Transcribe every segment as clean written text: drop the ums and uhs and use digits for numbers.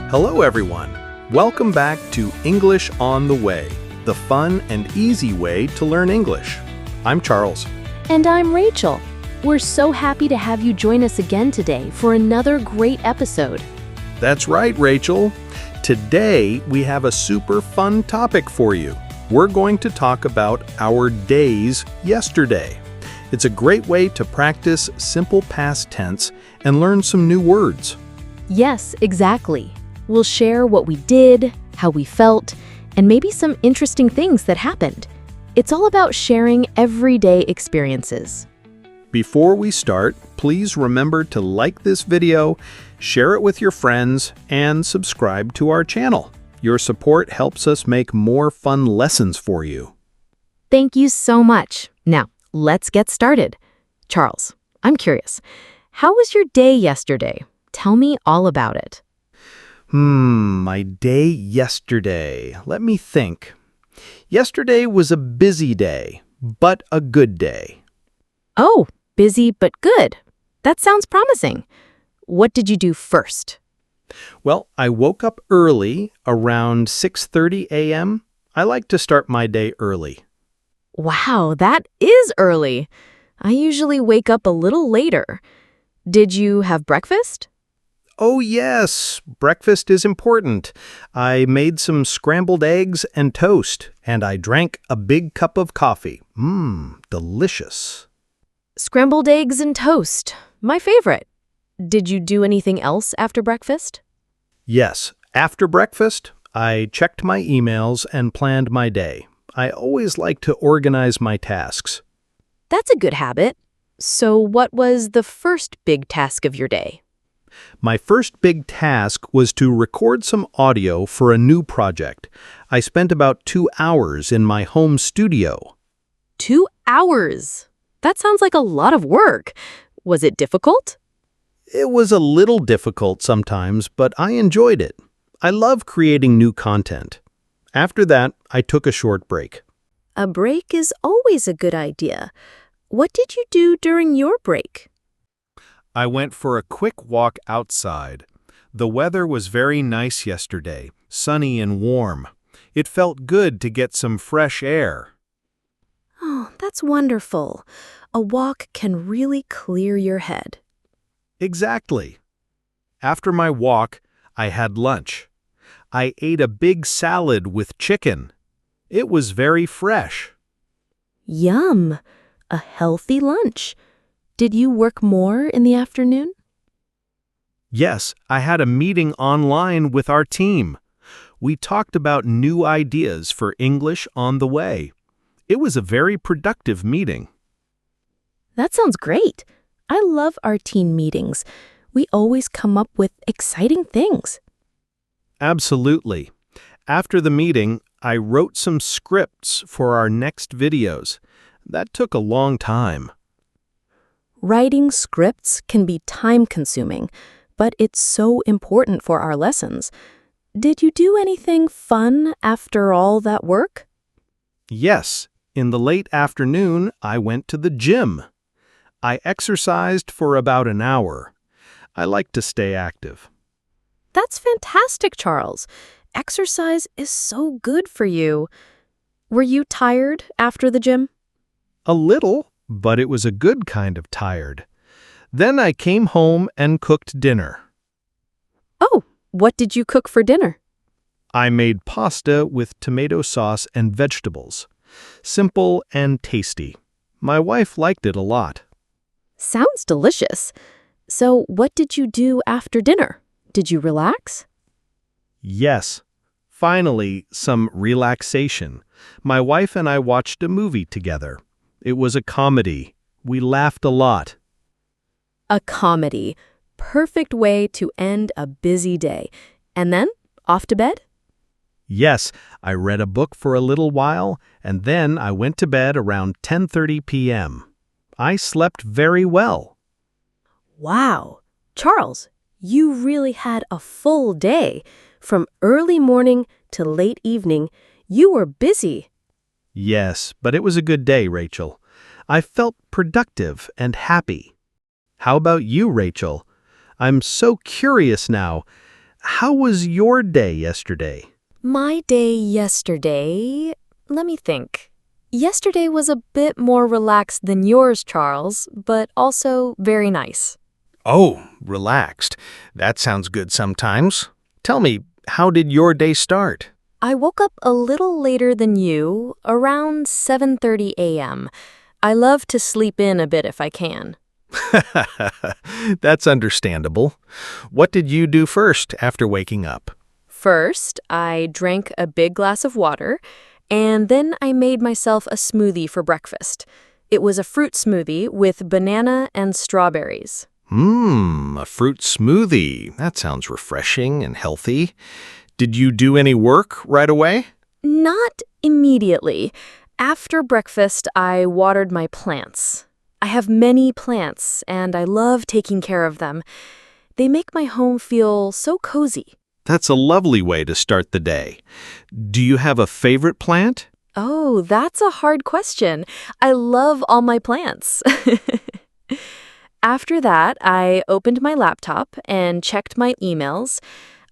Hello everyone! Welcome back to English on the Way, the fun and easy way to learn English. I'm Charles. And I'm Rachel. We're so happy to have you join us again today for another great episode. That's right, Rachel. Today we have a super fun topic for you. We're going to talk about our days yesterday. It's a great way to practice simple past tense and learn some new words. Yes, exactly. We'll share what we did, how we felt, and maybe some interesting things that happened. It's all about sharing everyday experiences. Before we start, please remember to like this video, share it with your friends, and subscribe to our channel. Your support helps us make more fun lessons for you. Thank you so much. Now, let's get started. Charles, I'm curious. How was your day yesterday? Tell me all about it. My day yesterday. Let me think. Yesterday was a busy day, but a good day. Oh, busy but good. That sounds promising. What did you do first? Well, I woke up early, around 6:30 a.m. I like to start my day early. Wow, that is early. I usually wake up a little later. Did you have breakfast? Oh yes, breakfast is important. I made some scrambled eggs and toast, and I drank a big cup of coffee. Delicious. Scrambled eggs and toast. My favorite. Did you do anything else after breakfast? Yes, after breakfast, I checked my emails and planned my day. I always like to organize my tasks. That's a good habit. So what was the first big task of your day? My first big task was to record some audio for a new project. I spent about 2 hours in my home studio. 2 hours? That sounds like a lot of work. Was it difficult? It was a little difficult sometimes, but I enjoyed it. I love creating new content. After that, I took a short break. A break is always a good idea. What did you do during your break? I went for a quick walk outside. The weather was very nice yesterday, sunny and warm. It felt good to get some fresh air. Oh, that's wonderful. A walk can really clear your head. Exactly. After my walk, I had lunch. I ate a big salad with chicken. It was very fresh. Yum! A healthy lunch. Did you work more in the afternoon? Yes, I had a meeting online with our team. We talked about new ideas for English on the Way. It was a very productive meeting. That sounds great. I love our team meetings. We always come up with exciting things. Absolutely. After the meeting, I wrote some scripts for our next videos. That took a long time. Writing scripts can be time-consuming, but it's so important for our lessons. Did you do anything fun after all that work? Yes, in the late afternoon, I went to the gym. I exercised for about an hour. I like to stay active. That's fantastic, Charles. Exercise is so good for you. Were you tired after the gym? A little, but it was a good kind of tired. Then I came home and cooked dinner. Oh, what did you cook for dinner? I made pasta with tomato sauce and vegetables. Simple and tasty. My wife liked it a lot. Sounds delicious. So what did you do after dinner? Did you relax? Yes. Finally, some relaxation. My wife and I watched a movie together. It was a comedy. We laughed a lot. A comedy. Perfect way to end a busy day. And then, off to bed? Yes, I read a book for a little while, and then I went to bed around 10:30 p.m. I slept very well. Wow. Charles, you really had a full day. From early morning to late evening, you were busy. Yes, but it was a good day, Rachel. I felt productive and happy. How about you, Rachel? I'm so curious now. how was your day yesterday? My day yesterday, let me think. Yesterday was a bit more relaxed than yours, Charles, but also very nice. Oh, relaxed. That sounds good sometimes. Tell me, how did your day start? I woke up a little later than you, around 7:30 a.m. I love to sleep in a bit if I can. That's understandable. What did you do first after waking up? First, I drank a big glass of water, and then I made myself a smoothie for breakfast. It was a fruit smoothie with banana and strawberries. A fruit smoothie. That sounds refreshing and healthy. Did you do any work right away? Not immediately. After breakfast, I watered my plants. I have many plants, and I love taking care of them. They make my home feel so cozy. That's a lovely way to start the day. Do you have a favorite plant? Oh, that's a hard question. I love all my plants. After that, I opened my laptop and checked my emails.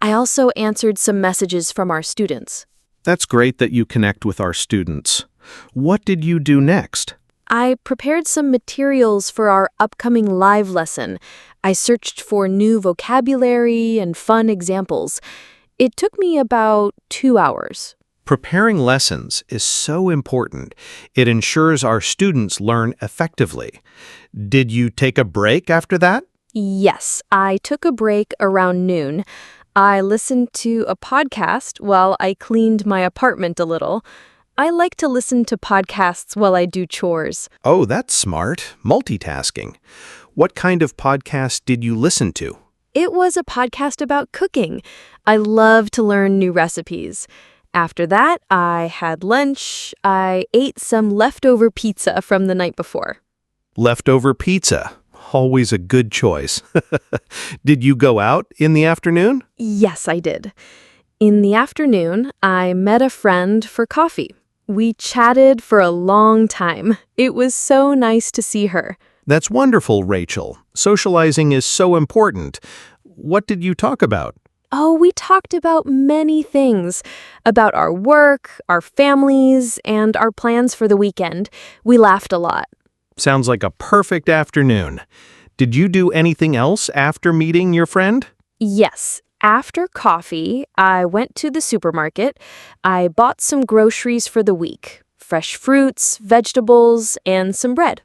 I also answered some messages from our students. That's great that you connect with our students. What did you do next? I prepared some materials for our upcoming live lesson. I searched for new vocabulary and fun examples. It took me about 2 hours. Preparing lessons is so important. It ensures our students learn effectively. Did you take a break after that? Yes, I took a break around noon. I listened to a podcast while I cleaned my apartment a little. I like to listen to podcasts while I do chores. Oh, that's smart. Multitasking. What kind of podcast did you listen to? It was a podcast about cooking. I love to learn new recipes. After that, I had lunch. I ate some leftover pizza from the night before. Leftover pizza. Always a good choice. Did you go out in the afternoon? Yes, I did. In the afternoon, I met a friend for coffee. We chatted for a long time. It was so nice to see her. That's wonderful, Rachel. Socializing is so important. What did you talk about? Oh, we talked about many things. About our work, our families, and our plans for the weekend. We laughed a lot. Sounds like a perfect afternoon. Did you do anything else after meeting your friend? Yes. After coffee, I went to the supermarket. I bought some groceries for the week. Fresh fruits, vegetables, and some bread.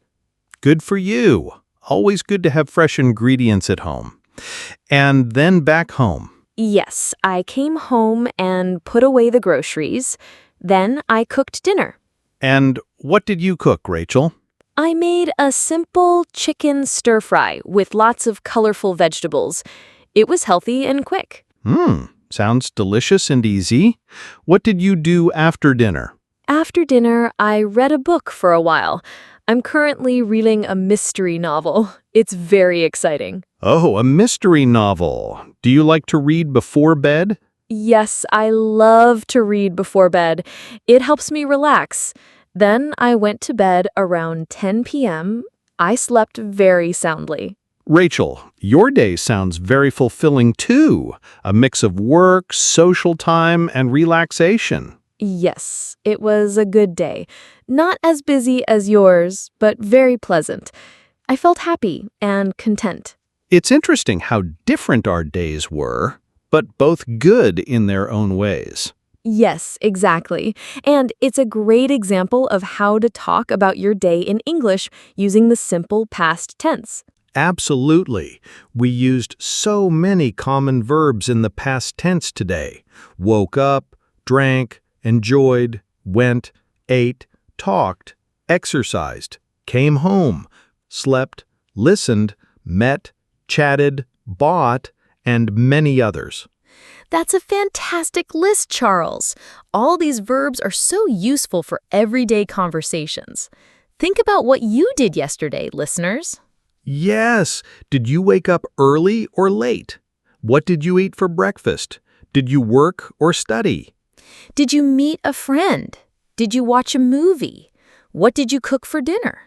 Good for you. Always good to have fresh ingredients at home. And then back home. Yes, I came home and put away the groceries. Then I cooked dinner. And what did you cook, Rachel? I made a simple chicken stir-fry with lots of colorful vegetables. It was healthy and quick. Sounds delicious and easy. What did you do after dinner? After dinner, I read a book for a while. I'm currently reading a mystery novel. It's very exciting. Oh, a mystery novel. Do you like to read before bed? Yes, I love to read before bed. It helps me relax. Then I went to bed around 10 p.m. I slept very soundly. Rachel, your day sounds very fulfilling too. A mix of work, social time, and relaxation. Yes, it was a good day. Not as busy as yours, but very pleasant. I felt happy and content. It's interesting how different our days were, but both good in their own ways. Yes, exactly. And it's a great example of how to talk about your day in English using the simple past tense. Absolutely. We used so many common verbs in the past tense today. Woke up, drank, enjoyed, went, ate, talked, exercised, came home, slept, listened, met, chatted, bought, and many others. That's a fantastic list, Charles. All these verbs are so useful for everyday conversations. Think about what you did yesterday, listeners. Yes. Did you wake up early or late? What did you eat for breakfast? Did you work or study? Did you meet a friend? Did you watch a movie? What did you cook for dinner?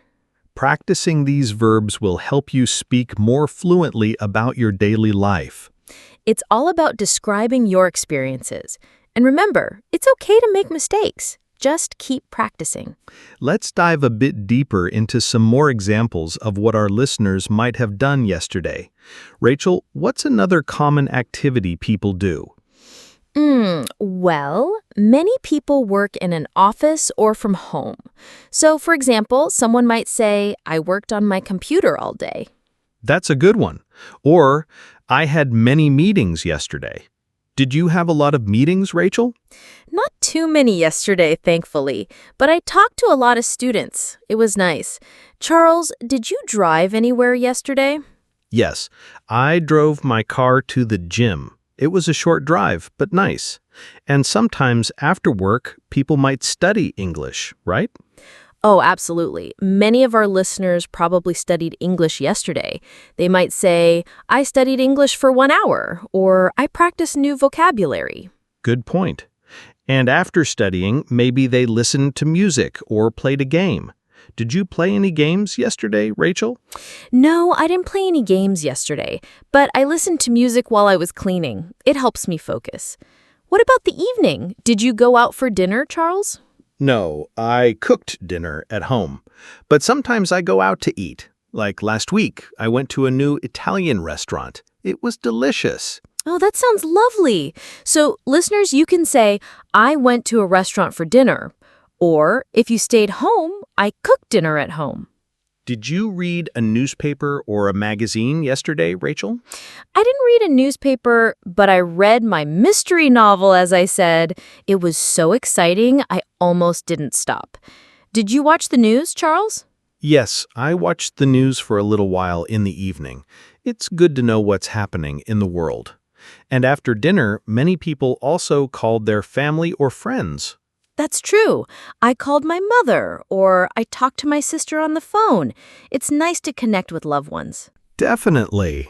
Practicing these verbs will help you speak more fluently about your daily life. It's all about describing your experiences. And remember, it's okay to make mistakes. Just keep practicing. Let's dive a bit deeper into some more examples of what our listeners might have done yesterday. Rachel, what's another common activity people do? Well, many people work in an office or from home. So, for example, someone might say, I worked on my computer all day. That's a good one. Or, I had many meetings yesterday. Did you have a lot of meetings, Rachel? Not too many yesterday, thankfully, but I talked to a lot of students. It was nice. Charles, did you drive anywhere yesterday? Yes, I drove my car to the gym. It was a short drive, but nice. And sometimes after work, people might study English, right? Oh, absolutely. Many of our listeners probably studied English yesterday. They might say, I studied English for 1 hour, or I practiced new vocabulary. Good point. And after studying, maybe they listened to music or played a game. Did you play any games yesterday, Rachel? No, I didn't play any games yesterday, but I listened to music while I was cleaning. It helps me focus. What about the evening? Did you go out for dinner, Charles? No, I cooked dinner at home. But sometimes I go out to eat. Like last week, I went to a new Italian restaurant. It was delicious. Oh, that sounds lovely. So, listeners, you can say, I went to a restaurant for dinner. Or, if you stayed home, I cooked dinner at home. Did you read a newspaper or a magazine yesterday, Rachel? I didn't read a newspaper, but I read my mystery novel, as I said. It was so exciting, I almost didn't stop. Did you watch the news, Charles? Yes, I watched the news for a little while in the evening. It's good to know what's happening in the world. And after dinner, many people also called their family or friends. That's true. I called my mother, or I talked to my sister on the phone. It's nice to connect with loved ones. Definitely.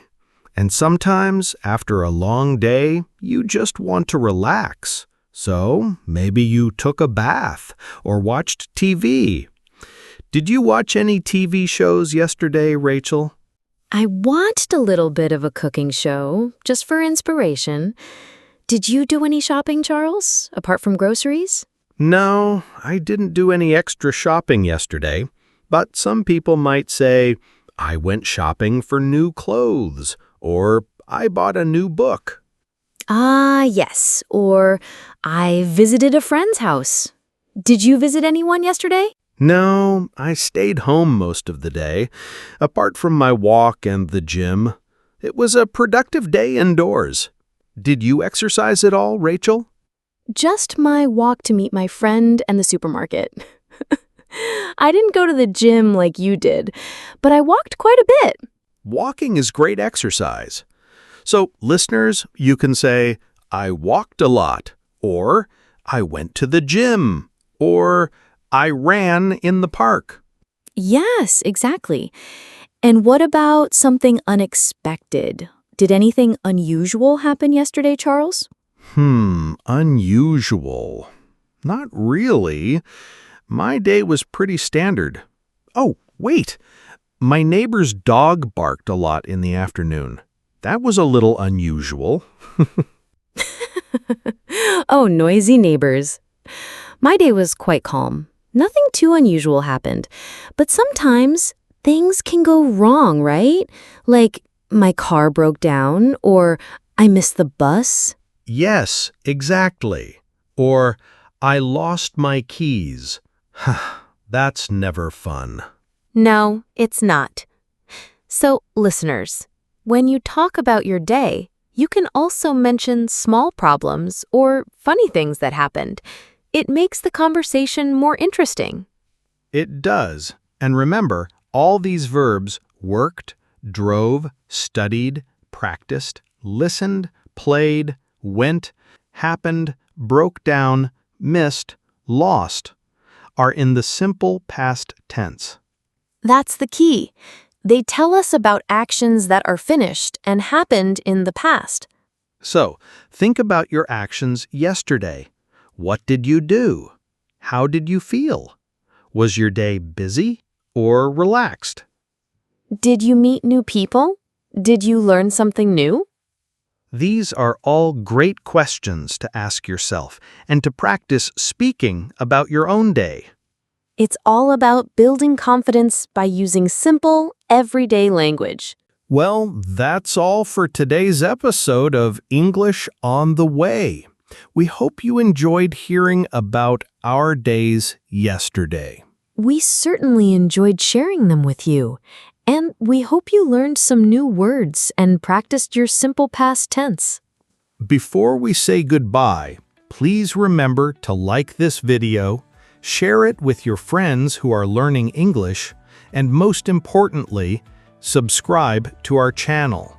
And sometimes, after a long day, you just want to relax. So, maybe you took a bath or watched TV. Did you watch any TV shows yesterday, Rachel? I watched a little bit of a cooking show, just for inspiration. Did you do any shopping, Charles, apart from groceries? No, I didn't do any extra shopping yesterday, but some people might say, I went shopping for new clothes, or I bought a new book. Ah, yes, or I visited a friend's house. Did you visit anyone yesterday? No, I stayed home most of the day, apart from my walk and the gym. It was a productive day indoors. Did you exercise at all, Rachel? Just my walk to meet my friend and the supermarket. I didn't go to the gym like you did, but I walked quite a bit. Walking is great exercise. So, listeners, you can say, I walked a lot, or I went to the gym, or I ran in the park. Yes, exactly. And what about something unexpected? Did anything unusual happen yesterday, Charles? Unusual. Not really. My day was pretty standard. Oh, wait. My neighbor's dog barked a lot in the afternoon. That was a little unusual. Oh, noisy neighbors. My day was quite calm. Nothing too unusual happened. But sometimes things can go wrong, right? Like my car broke down or I missed the bus. Yes, exactly. Or, I lost my keys. That's never fun. No, it's not. So, listeners, when you talk about your day, you can also mention small problems or funny things that happened. It makes the conversation more interesting. It does. And remember, all these verbs worked, drove, studied, practiced, listened, played, went, happened, broke down, missed, lost, are in the simple past tense. That's the key. They tell us about actions that are finished and happened in the past. So, think about your actions yesterday. What did you do? How did you feel? Was your day busy or relaxed? Did you meet new people? Did you learn something new? These are all great questions to ask yourself and to practice speaking about your own day. It's all about building confidence by using simple, everyday language. Well, that's all for today's episode of English on the Way. We hope you enjoyed hearing about our days yesterday. We certainly enjoyed sharing them with you, and we hope you learned some new words and practiced your simple past tense. Before we say goodbye, please remember to like this video, share it with your friends who are learning English, and most importantly, subscribe to our channel.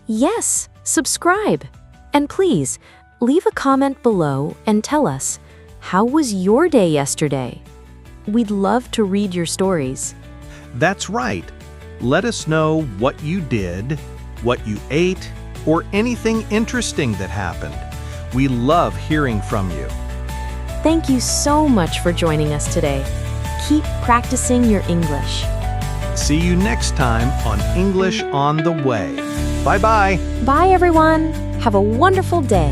Yes, subscribe. And please, leave a comment below and tell us, how was your day yesterday? We'd love to read your stories. That's right. Let us know what you did, what you ate, or anything interesting that happened. We love hearing from you. Thank you so much for joining us today. Keep practicing your English. See you next time on English on the Way. Bye-bye. Bye, everyone. Have a wonderful day.